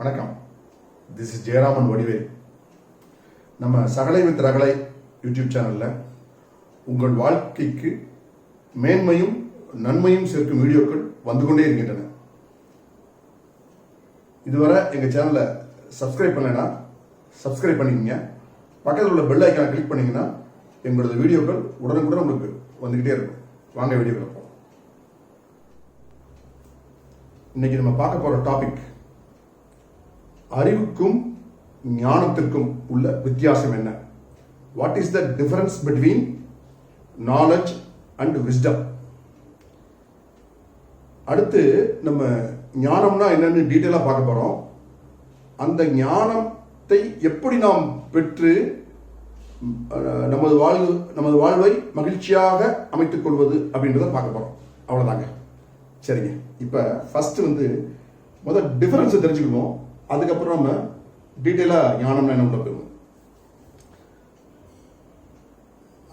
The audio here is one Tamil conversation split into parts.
வணக்கம். This is Jayaraman Vadivel. நம்ம சகலை வித் ரகலை யூடியூப் சேனலில் உங்கள் வாழ்க்கைக்கு மேன்மையும் நன்மையும் சேர்க்கும் வீடியோக்கள் வந்து கொண்டே இருக்கின்றன. இதுவரை எங்கள் சேனலை சப்ஸ்கிரைப் பண்ணலைன்னா சப்ஸ்கிரைப் பண்ணிக்கங்க. பக்கத்தில் உள்ள பெல் ஐக்கானை கிளிக் பண்ணிங்கன்னா எங்களோட வீடியோக்கள் உடனுக்குடன் உங்களுக்கு வந்துக்கிட்டே இருக்கும். வாங்க வீடியோக்கள் போகலாம். இன்னைக்கு நம்ம பார்க்க போகிற டாபிக் அறிவுக்கும் ஞானத்திற்கும் உள்ள வித்தியாசம் என்ன? What is the difference between knowledge and wisdom? அடுத்து நம்ம ஞானம்னா என்னன்னு டீட்டெயிலாக பார்க்க போகிறோம். அந்த ஞானத்தை எப்படி நாம் பெற்று நமது வாழ்வை மகிழ்ச்சியாக அமைத்துக் கொள்வது அப்படின்றத பார்க்க போகிறோம். அவ்வளோதாங்க. சரிங்க. இப்போ ஃபர்ஸ்ட் முதல் டிஃபரன்ஸை தெரிஞ்சுக்கணும். அதுக்கப்புறம் நம்ம டீட்டெயிலாக ஞானம்னா என்ன போயிடுவோம்.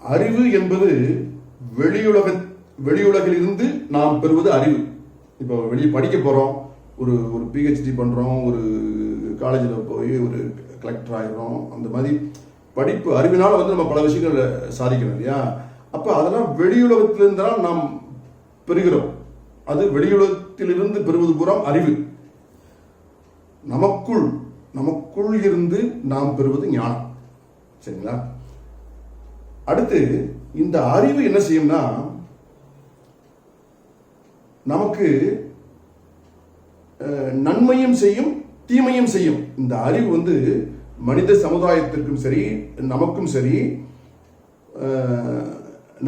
அறிவு என்பது வெளியுலகிலிருந்து நாம் பெறுவது அறிவு. இப்போ வெளியே படிக்க போகிறோம், ஒரு பிஹெச்டி பண்ணுறோம், ஒரு காலேஜில் போய் ஒரு கலெக்டர் ஆகிடுறோம். அந்த மாதிரி படிப்பு அறிவினால் நம்ம பல விஷயங்கள் சாதிக்கணும் இல்லையா? அப்போ அதெல்லாம் வெளியுலகத்திலிருந்து தான் நாம் பெறுகிறோம். அது வெளியுலகத்திலிருந்து பெறுவது பூரா அறிவு. நமக்குள் இருந்து நாம் பெறுவது ஞானம். சரிங்களா? அடுத்து இந்த அறிவு என்ன செய்யும்னா, நமக்கு நன்மையும் செய்யும் தீமையும் செய்யும். இந்த அறிவு மனித சமுதாயத்திற்கும் சரி நமக்கும் சரி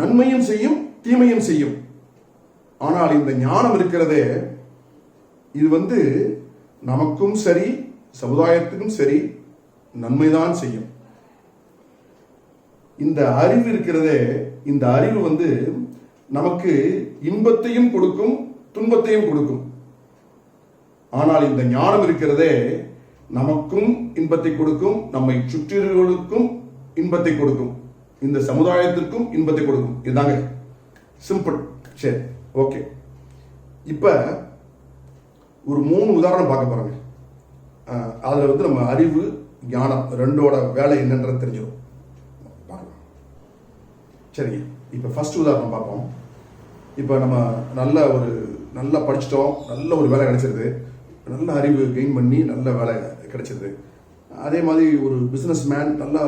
நன்மையும் செய்யும் தீமையும் செய்யும். ஆனால் இந்த ஞானம் இருக்கிறதே, இது நமக்கும் சரி சமுதாயத்துக்கும் சரி நன்மைதான் செய்யும். இந்த அறிவு இருக்கிறதே, இந்த அறிவு நமக்கு இன்பத்தையும் கொடுக்கும் துன்பத்தையும் கொடுக்கும். ஆனால் இந்த ஞானம் இருக்கிறதே, நமக்கும் இன்பத்தை கொடுக்கும், நம்மை சுற்றியவர்களுக்கும் இன்பத்தை கொடுக்கும், இந்த சமுதாயத்திற்கும் இன்பத்தை கொடுக்கும். இதுதாங்க சிம்பிள். சரி, ஓகே. இப்ப ஒரு 3 உதாரணம் பார்க்க போறாங்க. அதுல நம்ம அறிவு ஞானம் ரெண்டோட வேலை என்னன்றது தெரிஞ்சிடும். சரிங்க. இப்ப ஃபர்ஸ்ட் உதாரணம் பார்ப்போம். இப்ப நம்ம நல்லா படிச்சிட்டோம், நல்ல ஒரு வேலை கிடைச்சிருது, நல்ல அறிவு கெயின் பண்ணி நல்ல வேலை கிடைச்சிருது. அதே மாதிரி ஒரு பிசினஸ் மேன் நல்லா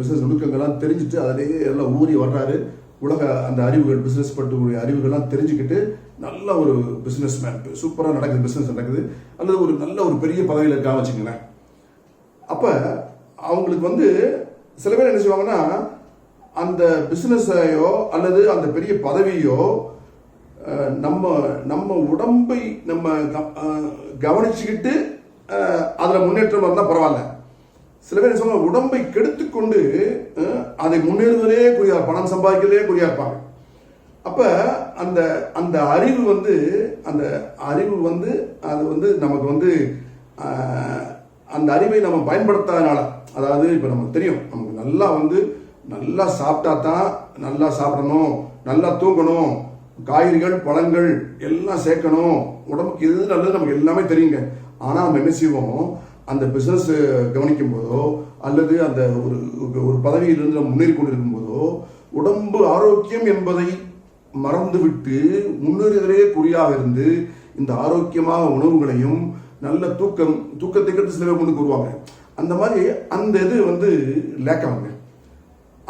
பிசினஸ் நுணுக்கங்கள்லாம் தெரிஞ்சுட்டு அதிலேயே எல்லாம் ஊறி வர்றாரு. உலக அந்த அறிவுகள், பிசினஸ் பற்றிய அறிவுகள்லாம் தெரிஞ்சுக்கிட்டு நல்ல ஒரு பிசினஸ் மேன், சூப்பராக நடக்குது, பிசினஸ் நடக்குது, அல்லது ஒரு நல்ல ஒரு பெரிய பதவியில் இருக்கான்னு வச்சுங்களேன். அப்போ அவங்களுக்கு சில பேர் என்ன செய்வாங்கன்னா, அந்த பிசினஸையோ அல்லது அந்த பெரிய பதவியோ நம்ம உடம்பை நம்ம கவனிச்சுக்கிட்டு அதில் முன்னேற்றம் இருந்தால் பரவாயில்ல. சில பேர் சொல்லுவாங்க, உடம்பை கெடுத்துக்கொண்டு அதை முன்னேறுவதே குறியா, பணம் சம்பாதிக்கிறதே குறியா இருப்பாங்க. அப்ப அந்த அறிவு அந்த அறிவு அது நமக்கு அந்த அறிவை நம்ம பயன்படுத்தாதனால, அதாவது இப்ப நமக்கு தெரியும், நமக்கு நல்லா சாப்பிட்டா தான் நல்லா சாப்பிடணும், நல்லா தூங்கணும், காய்கறிகள் பழங்கள் எல்லாம் சேர்க்கணும், உடம்புக்கு எது நல்லது நமக்கு எல்லாமே தெரியுங்க. ஆனா நம்ம என்ன செய்வோம், அந்த பிசினஸ் கவனிக்கும் போதோ அல்லது அந்த ஒரு பதவியிலிருந்து நம்ம முன்னேறி கொண்டிருக்கும் போதோ உடம்பு ஆரோக்கியம் என்பதை மறந்துவிட்டு முன்னேறுவதே குறியாக இருந்து இந்த ஆரோக்கியமாக உணவுகளையும் நல்ல தூக்கத்தை கட்டு சில பேர் முன்னுக்கு வருவாங்க. அந்த மாதிரி அந்த இது லேக் ஆகுங்க.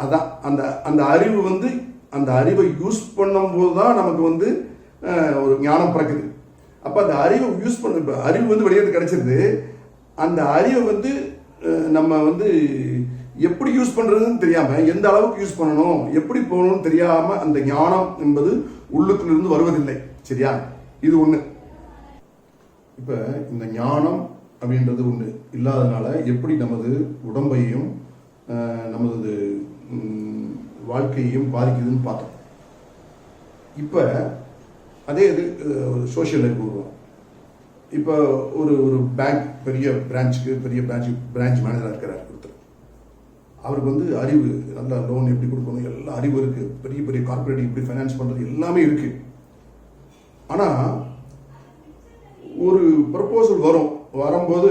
அதான் அந்த அறிவு அந்த அறிவை யூஸ் பண்ணும் போதுதான் நமக்கு ஒரு ஞானம் பிறக்குது. அப்ப அந்த அறிவை யூஸ் பண்ண அறிவு வெளியே கிடைச்சிருது. அந்த அறிவை நம்ம எப்படி யூஸ் பண்றதுன்னு தெரியாம, எந்த அளவுக்கு யூஸ் பண்ணணும், எப்படி போகணும்னு தெரியாம அந்த ஞானம் என்பது உள்ளுக்குள்ளிருந்து வருவதில்லை. சரியா? இது ஒண்ணு. இப்ப இந்த ஞானம் அப்படின்றது ஒண்ணு இல்லாதனால எப்படி நமது உடம்பையும் நமது வாழ்க்கையையும் பாதிக்குதுன்னு பார்த்தோம். இப்ப அதே இது ஒரு சோஷியல் லைஃப் வருவோம். இப்போ ஒரு பேங்க் பெரிய பிரான்ச் மேனேஜராக இருக்கிறார் ஒருத்தர். அவருக்கு அறிவு, நல்ல லோன் எப்படி கொடுக்கணும் எல்லாம் அறிவு இருக்கு, பெரிய கார்பரேட் எப்படி ஃபைனான்ஸ் பண்றது எல்லாமே இருக்கு. ஆனா ஒரு ப்ரப்போசல் வரும், வரும்போது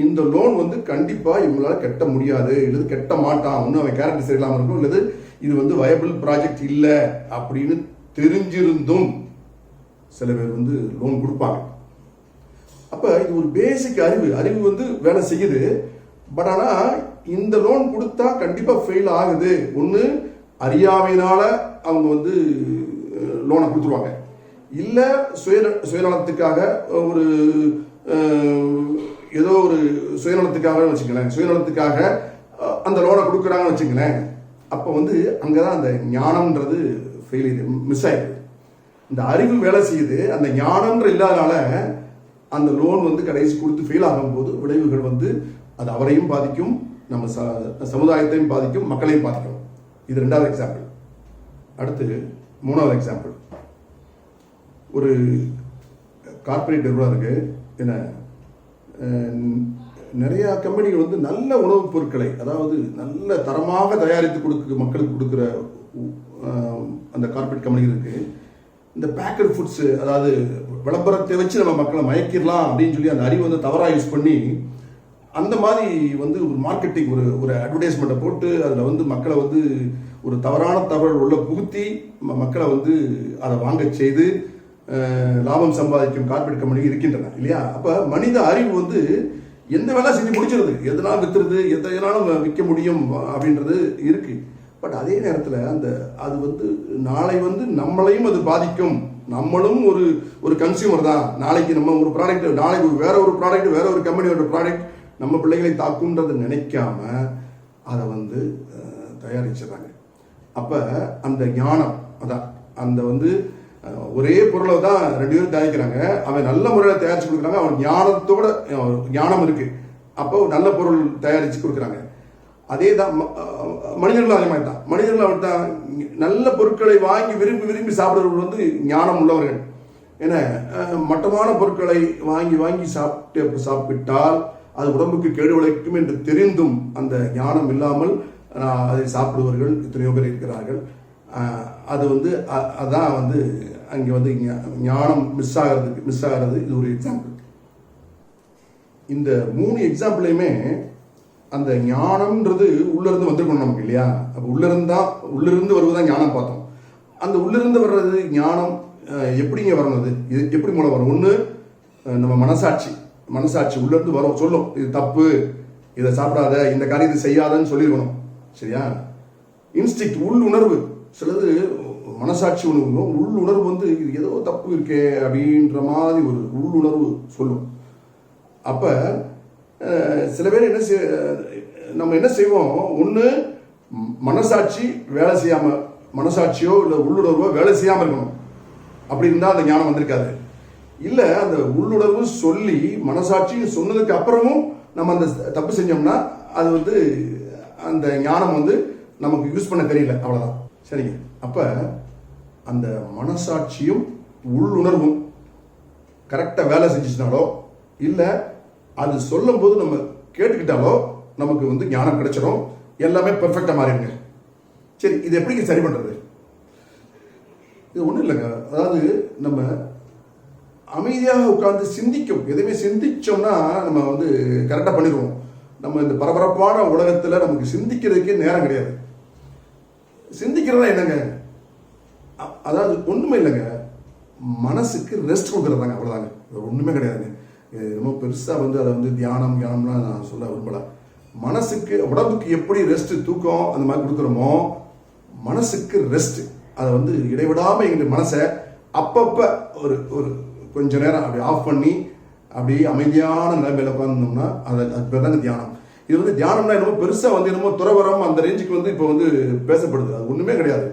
இந்த லோன் வந்து கண்டிப்பாக இவங்களால கட்ட முடியாது, இல்லது கட்ட மாட்டான், ஒன்றும் அவன் கேரக்டர் சரியில்லாமல் இருக்கும், இல்லது இது வந்து வயபிள் ப்ராஜெக்ட் இல்லை அப்படின்னு தெரிஞ்சிருந்தும் சில பேர் வந்து லோன் கொடுப்பாங்க. அப்போ இது ஒரு பேசிக் அறிவு வந்து வேலை செய்யுது. பட் ஆனால் இந்த லோன் கொடுத்தா கண்டிப்பாக ஃபெயில் ஆகுது. ஒன்று அறியாமையினால அவங்க வந்து லோனை கொடுத்துருவாங்க, இல்லை சுயநலத்துக்காக ஒரு ஏதோ ஒரு சுயநலத்துக்காக வச்சுங்களேன், சுயநலத்துக்காக அந்த லோனை கொடுக்குறாங்கன்னு வச்சுங்களேன். அப்போ வந்து அங்கே தான் அந்த ஞானம்ன்றது ஃபெயிலியர் மிஸ் ஆயிடுது. இந்த அறிவு வேலை செய்யுது, அந்த ஞானம்ன்ற இல்லாதனால அந்த லோன் வந்து கடைசி கொடுத்து ஃபெயில் ஆகும்போது விளைவுகள் வந்து அது அவரையும் பாதிக்கும், நம்ம சமுதாயத்தையும் பாதிக்கும், மக்களையும் பாதிக்கும். இது 2வது எக்ஸாம்பிள். அடுத்து 3வது எக்ஸாம்பிள். ஒரு கார்பரேட் நிறுவனம் இருக்கு. என்ன நிறைய கம்பெனிகள் வந்து நல்ல உணவுப் பொருட்களை, அதாவது நல்ல தரமாக தயாரித்து மக்களுக்கு கொடுக்குற அந்த கார்பரேட் கம்பெனி இருக்கு. இந்த பேக்கட் ஃபுட்ஸ், அதாவது விளம்பரத்தை வச்சு நம்ம மக்களை மயக்கிடலாம் அப்படின்னு சொல்லி அந்த அறிவை வந்து தவறாக யூஸ் பண்ணி அந்த மாதிரி வந்து ஒரு மார்க்கெட்டிங் ஒரு அட்வர்டைஸ்மெண்ட்டை போட்டு அதில் வந்து மக்களை வந்து ஒரு தவறான தகவல் உள்ள புகுத்தி மக்களை வந்து அதை வாங்க செய்து லாபம் சம்பாதிக்கும் கார்பரேட் கம்பெனி இருக்கின்றன இல்லையா? அப்போ மனித அறிவு வந்து எந்த வேலை செஞ்சு முடிச்சிருது, எதனாலும் வித்துறது, எதனாலும் விற்க முடியும் அப்படின்றது இருக்கு. பட் அதே நேரத்தில் அது வந்து நாளை வந்து நம்மளையும் அது பாதிக்கும். நம்மளும் ஒரு கன்சியூமர் தான். நாளைக்கு நம்ம ஒரு ப்ராடக்ட், நாளைக்கு வேற ஒரு ப்ராடக்ட், வேற ஒரு கம்பெனியோட ப்ராடக்ட் நம்ம பிள்ளைகளை தாக்குன்றதை நினைக்காம அதை வந்து தயாரிச்சிடறாங்க. அப்போ அந்த ஞானம், அதான் அந்த வந்து ஒரே பொருளை தான் 2 பேரும் தயாரிக்கிறாங்க. அவன் நல்ல முறையில் தயாரிச்சு கொடுக்குறாங்க, அவன் ஞானத்தோட ஞானம் இருக்கு, அப்போ நல்ல பொருள் தயாரிச்சு கொடுக்குறாங்க. அதே தான் மனிதர்களும் அதே மாதிரி தான். மனிதர்கள் அவன் தான் நல்ல பொருட்களை வாங்கி விரும்பி விரும்பி சாப்பிடுறவர்கள் வந்து ஞானம் உள்ளவர்கள். ஏன்னா மட்டமான பொருட்களை வாங்கி வாங்கி சாப்பிட்டால் அது உடம்புக்கு கேடு விளைக்கும் என்று தெரிந்தும் அந்த ஞானம் இல்லாமல் அதை சாப்பிடுவர்கள் எத்தனையோ பேர் இருக்கிறார்கள். அது வந்து அதான் வந்து அங்கே வந்து ஞானம் மிஸ் ஆகிறது. இது ஒரு எக்ஸாம்பிள். இந்த 3 எக்ஸாம்பிளையுமே அந்த ஞானம்ன்றது உள்ளிருந்து வந்துருக்கணும் நமக்கு இல்லையா? அப்போ உள்ளிருந்து வருவதுதான் ஞானம் பார்த்தோம். அந்த உள்ளிருந்து வர்றது ஞானம் எப்படிங்க வரணும்? இது எப்படி மூலம் வரும்? ஒன்று நம்ம மனசாட்சி உள்ளிருந்து வரும், சொல்லும் இது தப்பு, இதை சாப்பிடாத, இந்த காரியத்தை செய்யாதன்னு சொல்லியிருக்கணும், சரியா? இன்ஸ்டிக்ட், உள்ளுணர்வு, சிலது மனசாட்சி உணர்வு, உள்ளுணர்வு வந்து இது ஏதோ தப்பு இருக்கே அப்படின்ற மாதிரி ஒரு உள்ளுணர்வு சொல்லும். அப்போ சில பேர் நம்ம என்ன செய்வோம்? ஒன்று மனசாட்சி வேலை செய்யாமல், மனசாட்சியோ இல்லை உள்ளுணர்வோ வேலை செய்யாமல் இருக்கணும். அப்படி இருந்தால் அந்த ஞானம் வந்திருக்காது. இல்லை அந்த உள்ளுணர்வு சொல்லி மனசாட்சின்னு சொன்னதுக்கு அப்புறமும் நம்ம அந்த தப்பு செஞ்சோம்னா அது வந்து அந்த ஞானம் வந்து நமக்கு யூஸ் பண்ண தெரியல, அவ்வளோதான். சரிங்க. அப்போ அந்த மனசாட்சியும் உள்ளுணர்வும் கரெக்டாக வேலை செஞ்சிச்சுனாலோ இல்லை அது சொல்லும் போது நம்ம கேட்டுக்கிட்டாலோ நமக்கு வந்து ஞானம் கிடைச்சிடும், எல்லாமே பெர்ஃபெக்டாக மாறிடுங்க. சரி, இது எப்படிங்க சரி பண்ணுறது? இது ஒன்றும் இல்லைங்க. அதாவது நம்ம அமைதியாக உட்கார்ந்து சிந்திக்கும், எதுவுமே சிந்திச்சோம்னா நம்ம வந்து கரெக்டாக பண்ணிடுவோம். நம்ம இந்த பரபரப்பான உலகத்தில் நமக்கு சிந்திக்கிறதுக்கே நேரம் கிடையாது. சிந்திக்கிறதா என்னங்க? அதாவது ஒன்றுமே இல்லைங்க, மனசுக்கு ரெஸ்ட் கொடுக்குறதாங்க, அவ்வளோதாங்க. ஒன்றுமே கிடையாதுங்க. ரொம்ப பெருசாக வந்து அதை வந்து தியானம்லாம் நான் சொல்ல விரும்பல. மனசுக்கு, உடம்புக்கு எப்படி ரெஸ்ட், தூக்கம் அந்த மாதிரி கொடுக்குறோமோ மனசுக்கு ரெஸ்ட். அதை வந்து இடைவிடாமல் எங்கள் மனசை அப்பப்போ ஒரு கொஞ்ச நேரம் அப்படி ஆஃப் பண்ணி அப்படியே அமைதியான நிலைமையில் உட்காந்துருந்தோம்னா அது பேர் தாங்க தியானம். இது வந்து தியானம்னா என்னமோ பெருசாக வந்து என்னமோ துறவரம் அந்த ரேஞ்சுக்கு வந்து இப்போ வந்து பேசப்படுது. அது ஒன்றுமே கிடையாது.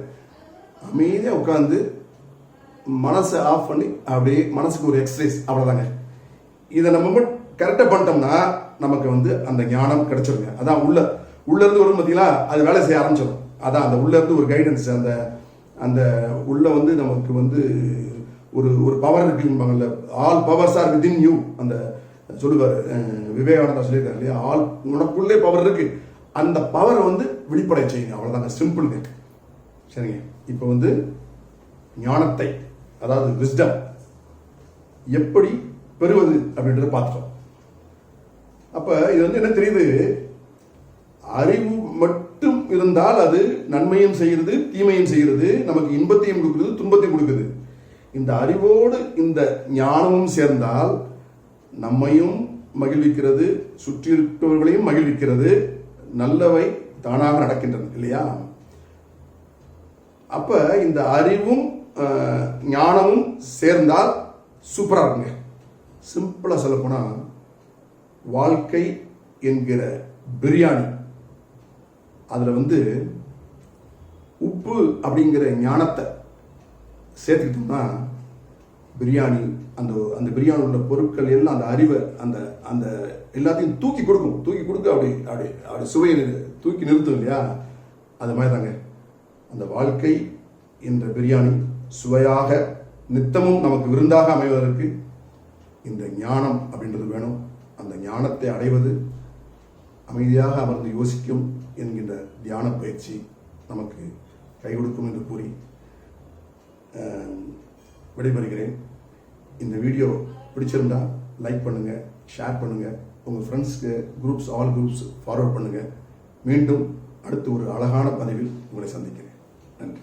அமைதியாக உட்காந்து மனசை ஆஃப் பண்ணி அப்படியே மனசுக்கு ஒரு எக்ஸசைஸ், அவ்வளோதாங்க. இதை நம்ம கரெக்டாக பண்ணிட்டோம்னா நமக்கு வந்து அந்த ஞானம் கிடைச்சிருங்க. அதான் உள்ளேருந்து வரும் பார்த்தீங்களா, அது வேலை செய்ய ஆரம்பிச்சிடும். அதான் அந்த உள்ளேருந்து ஒரு கைடன்ஸ், அந்த உள்ள வந்து நமக்கு வந்து ஒரு பவர் இருக்குங்கல்ல, all powers are within you, அந்த சொல்லுவார் விவேகானந்தா சொல்லியிருக்காரு இல்லையா, ஆல் உனக்குள்ளே பவர் இருக்கு, அந்த பவரை வந்து வெளிப்படை செய்யுங்க, அவ்வளோதாங்க, சிம்பிளுங்க. சரிங்க. இப்போ வந்து ஞானத்தை, அதாவது விஸ்டம் எப்படி பெறுவது அப்படின்றத பார்த்துட்டோம். அப்ப இது வந்து என்ன தெரியுது, அறிவு மட்டும் இருந்தால் அது நன்மையும் செய்கிறது தீமையும் செய்கிறது, நமக்கு இன்பத்தையும் கொடுக்குறது துன்பத்தையும் கொடுக்குது. இந்த அறிவோடு இந்த ஞானமும் சேர்ந்தால் நம்மையும் மகிழ்விக்கிறது, சுற்றி இருப்பவர்களையும் மகிழ்விக்கிறது, நல்லவை தானாக நடக்கின்றன இல்லையா? அப்ப இந்த அறிவும் ஞானமும் சேர்ந்தால் சூப்பரா இருக்குங்க. சிம்பிளா சொல்ல போனா வாழ்க்கை என்கிற பிரியாணி, அதுல வந்து உப்பு அப்படிங்கிற ஞானத்தை சேர்த்துக்கிட்டோம்னா பிரியாணி, அந்த அந்த பிரியாணி உள்ள பொருட்கள் எல்லாம் அந்த அறிவை அந்த அந்த எல்லாத்தையும் தூக்கி கொடுக்கும். தூக்கி கொடுக்க அப்படி அப்படி அப்படி சுவையை தூக்கி நிறுத்தும் இல்லையா? அது மாதிரி தாங்க அந்த வாழ்க்கை என்ற பிரியாணி சுவையாக நித்தமும் நமக்கு விருந்தாக அமைவதற்கு இந்த ஞானம் அப்படின்றது வேணும். அந்த ஞானத்தை அடைவது அமைதியாக அமர்ந்து யோசிக்கும் என்கின்ற தியான பயிற்சி நமக்கு கை கொடுக்கும் என்று கூறி விடைபெறுகிறேன். இந்த வீடியோ பிடிச்சிருந்தா லைக் பண்ணுங்க, ஷேர் பண்ணுங்க, உங்க ஃப்ரெண்ட்ஸ்க்கு குரூப்ஸ் ஆல் குரூப்ஸ் ஃபார்வர்ட் பண்ணுங்க. மீண்டும் அடுத்து ஒரு அழகான பதிவில் உங்களை சந்திக்கிறேன். நன்றி.